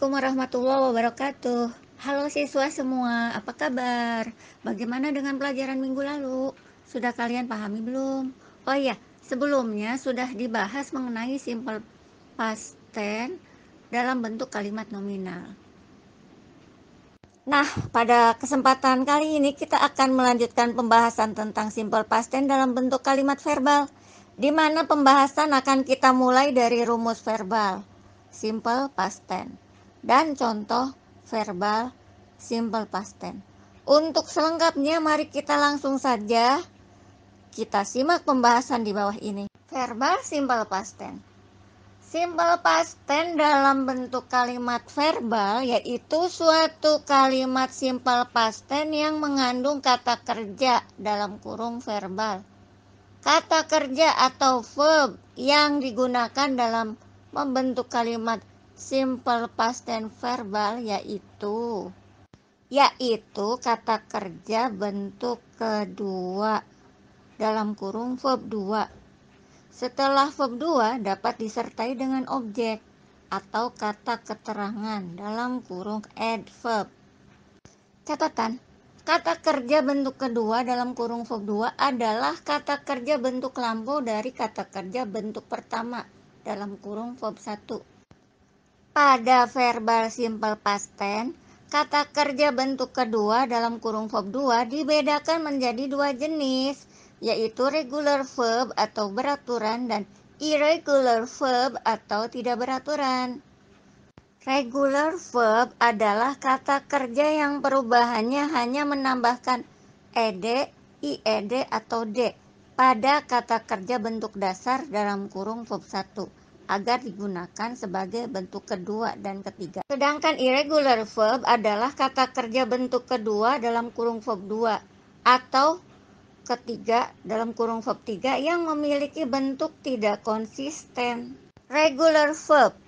Assalamualaikum warahmatullahi wabarakatuh. Halo siswa semua, apa kabar? Bagaimana dengan pelajaran minggu lalu? Sudah kalian pahami belum? Oh iya, sebelumnya sudah dibahas mengenai simple past tense dalam bentuk kalimat nominal. Nah, pada kesempatan kali ini kita akan melanjutkan pembahasan tentang simple past tense dalam bentuk kalimat verbal, di mana pembahasan akan kita mulai dari rumus verbal simple past tense dan contoh verbal simple past tense. Untuk selengkapnya mari kita langsung saja kita simak pembahasan di bawah ini. Verbal simple past tense. Simple past tense dalam bentuk kalimat verbal yaitu suatu kalimat simple past tense yang mengandung kata kerja dalam kurung verbal. Kata kerja atau verb yang digunakan dalam membentuk kalimat simple past tense verbal yaitu kata kerja bentuk kedua dalam kurung verb 2. Setelah verb 2 dapat disertai dengan objek atau kata keterangan dalam kurung adverb. Catatan, kata kerja bentuk kedua dalam kurung verb 2 adalah kata kerja bentuk lampau dari kata kerja bentuk pertama dalam kurung verb 1. Pada verbal simple past tense, kata kerja bentuk kedua dalam kurung verb 2 dibedakan menjadi dua jenis, yaitu regular verb atau beraturan dan irregular verb atau tidak beraturan. Regular verb adalah kata kerja yang perubahannya hanya menambahkan ed, ied, atau d pada kata kerja bentuk dasar dalam kurung verb 1 agar digunakan sebagai bentuk kedua dan ketiga. Sedangkan irregular verb adalah kata kerja bentuk kedua dalam kurung verb 2 atau ketiga dalam kurung verb 3 yang memiliki bentuk tidak konsisten. Regular verb.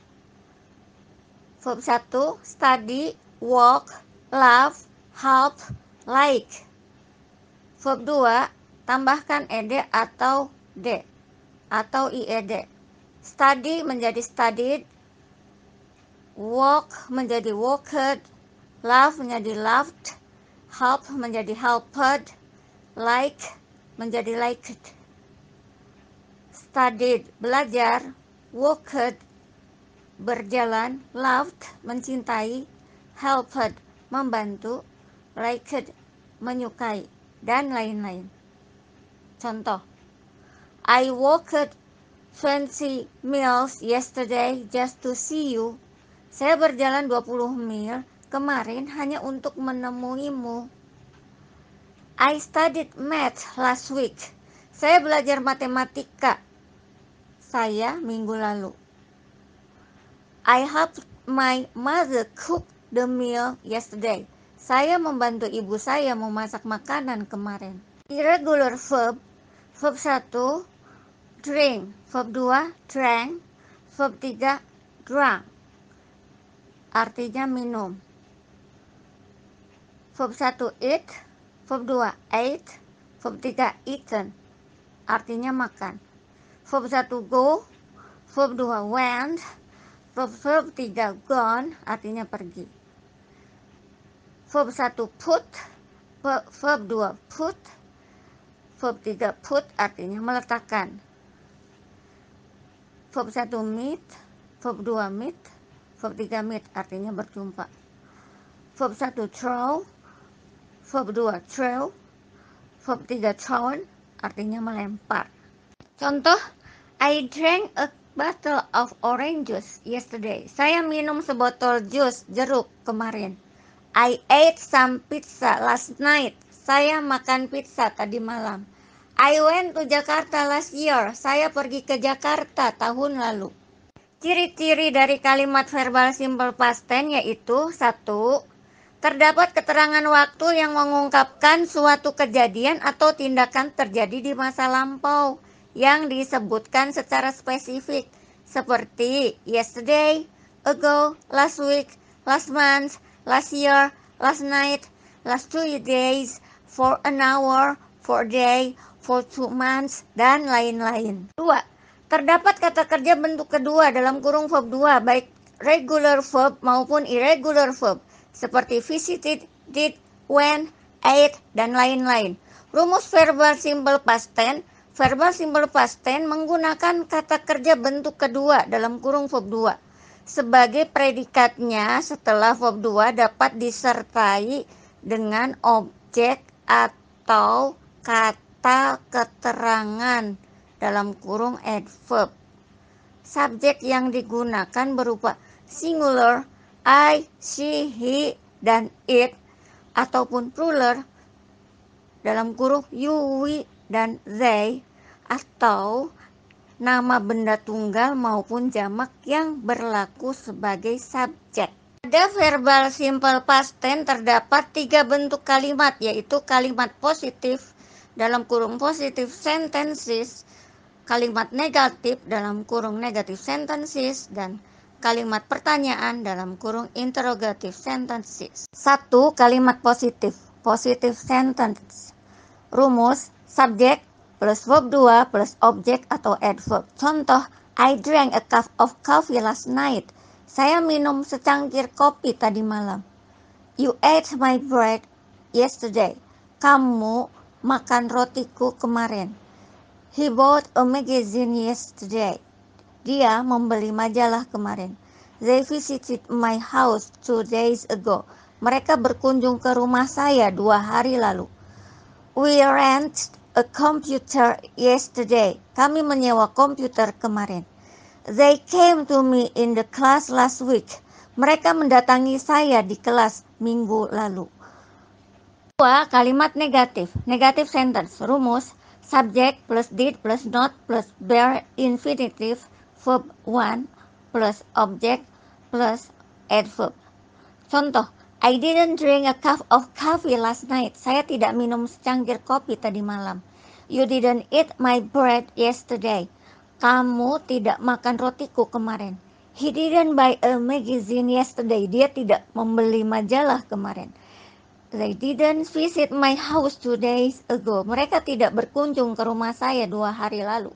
Verb 1, study, walk, laugh, help, like. Verb 2, tambahkan ed atau d atau ied. Study menjadi studied, walk menjadi walked, laugh menjadi laughed, help menjadi helped, like menjadi liked. Studied belajar, walked berjalan, loved mencintai, helped membantu, liked menyukai, dan lain-lain. Contoh, I walked 20 miles yesterday just to see you. Saya berjalan 20 mil kemarin hanya untuk menemuimu. I studied math last week. Saya belajar matematika minggu lalu. I helped my mother cook the meal yesterday. Saya membantu ibu saya memasak makanan kemarin. Irregular verb. Verb 1, drink. Verb 2, drank. Verb 3, drank. Artinya minum. Verb 1, eat. Verb 2, ate. Verb 3, eaten. Artinya makan. Verb 1, go. Verb 2, went. Verb 3, gone. Artinya pergi. Verb 1, put. Verb 2, put. Verb 3, put. Artinya meletakkan. Verb 1, meet. Verb 2, meet. Verb 3, meet. Artinya berjumpa. Verb 1, throw. Verb 2, throw. Verb 3, thrown. Artinya melempar. Contoh, I drank a bottle of orange juice yesterday. Saya minum sebotol jus jeruk kemarin. I ate some pizza last night. Saya makan pizza tadi malam. I went to Jakarta last year. Saya pergi ke Jakarta tahun lalu. Ciri-ciri dari kalimat verbal simple past tense yaitu 1. Terdapat keterangan waktu yang mengungkapkan suatu kejadian atau tindakan terjadi di masa lampau yang disebutkan secara spesifik seperti yesterday, ago, last week, last month, last year, last night, last 2 days, for an hour, for a day, for 2 months, dan lain-lain. 2. Terdapat kata kerja bentuk kedua dalam kurung verb 2 baik regular verb maupun irregular verb seperti visited, did, went, ate, dan lain-lain. Rumus verbal simple past tense. Verbal simple past tense menggunakan kata kerja bentuk kedua dalam kurung verb 2. Sebagai predikatnya setelah verb 2 dapat disertai dengan objek atau kata keterangan dalam kurung adverb. Subjek yang digunakan berupa singular, I, she, he, dan it, ataupun plural dalam kurung you, we, dan they, atau nama benda tunggal maupun jamak yang berlaku sebagai subjek. Pada verbal simple past tense terdapat 3 bentuk kalimat, yaitu kalimat positif dalam kurung positive sentences, kalimat negatif dalam kurung negative sentences, dan kalimat pertanyaan dalam kurung interrogative sentences. 1. Kalimat positif, positive sentence. Rumus subjek plus verb 2 plus objek atau adverb. Contoh, I drank a cup of coffee last night. Saya minum secangkir kopi tadi malam. You ate my bread yesterday. Kamu makan rotiku kemarin. He bought a magazine yesterday. Dia membeli majalah kemarin. They visited my house 2 days ago. Mereka berkunjung ke rumah saya 2 hari lalu. We rented a computer yesterday. Kami menyewa komputer kemarin. They came to me in the class last week. Mereka mendatangi saya di kelas minggu lalu. 2. Kalimat negatif, negative sentence. Rumus subject plus did plus not plus bare infinitive verb 1 plus object plus adverb. Contoh, I didn't drink a cup of coffee last night. Saya tidak minum secangkir kopi tadi malam. You didn't eat my bread yesterday. Kamu tidak makan rotiku kemarin. He didn't buy a magazine yesterday. Dia tidak membeli majalah kemarin. They didn't visit my house 2 days ago. Mereka tidak berkunjung ke rumah saya 2 hari lalu.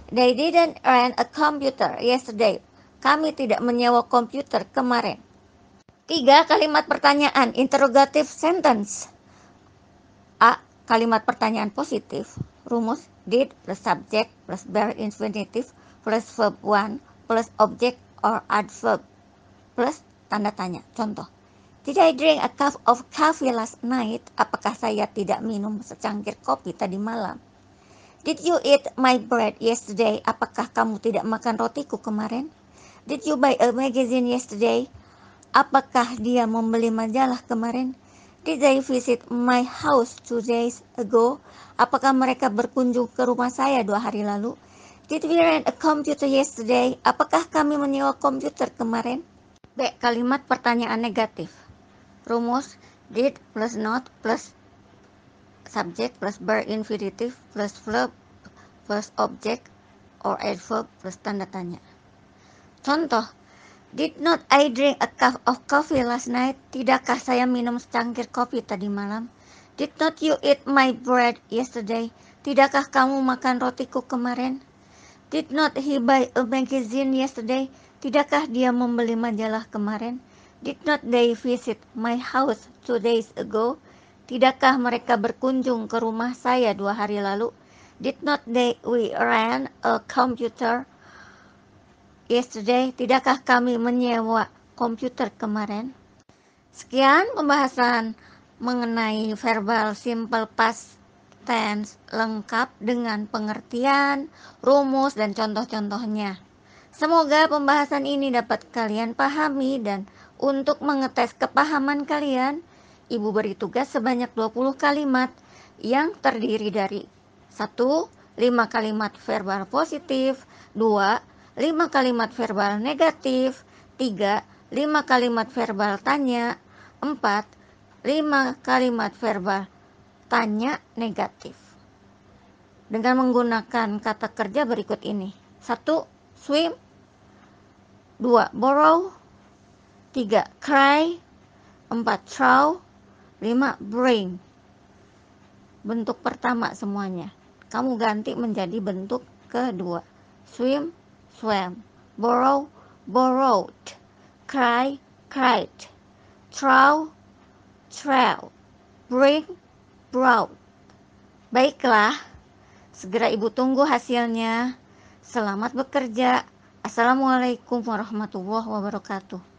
They didn't rent a computer yesterday. Kami tidak menyewa komputer kemarin. 3. Kalimat pertanyaan, interrogative sentence. A. Kalimat pertanyaan positif. Rumus did plus subject plus bare infinitive plus verb 1 plus object or adverb plus tanda tanya. Contoh, did I drink a cup of coffee last night? Apakah saya tidak minum secangkir kopi tadi malam? Did you eat my bread yesterday? Apakah kamu tidak makan rotiku kemarin? Did you buy a magazine yesterday? Apakah dia membeli majalah kemarin? Did they visit my house 2 days ago? Apakah mereka berkunjung ke rumah saya 2 hari lalu? Did we rent a computer yesterday? Apakah kami menyewa komputer kemarin? B. Kalimat pertanyaan negatif. Rumus did plus not plus subject plus bare infinitive plus verb plus object or adverb plus tanda tanya. Contoh, did not I drink a cup of coffee last night? Tidakkah saya minum secangkir kopi tadi malam? Did not you eat my bread yesterday? Tidakkah kamu makan rotiku kemarin? Did not he buy a magazine yesterday? Tidakkah dia membeli majalah kemarin? Did not they visit my house 2 days ago? Tidakkah mereka berkunjung ke rumah saya 2 hari lalu? Did not we rent a computer yesterday? Tidakkah kami menyewa komputer kemarin? Sekian pembahasan mengenai verbal simple past tense lengkap dengan pengertian, rumus, dan contoh-contohnya. Semoga pembahasan ini dapat kalian pahami, dan untuk mengetes kepahaman kalian, Ibu beri tugas sebanyak 20 kalimat yang terdiri dari 1. 5 kalimat verbal positif, 2. 5 kalimat verbal negatif, 3. 5 kalimat verbal tanya, 4. 5 kalimat verbal tanya negatif. Dengan menggunakan kata kerja berikut ini. 1. Swim, 2. Borrow, 3. Cry, 4. Throw, 5. Bring. Bentuk pertama semuanya. Kamu ganti menjadi bentuk kedua. Swim, swam. Borrow, borrowed. cry, cried, throw, throw, bring, brought. Baiklah, segera Ibu tunggu hasilnya. Selamat bekerja. Assalamualaikum warahmatullahi wabarakatuh.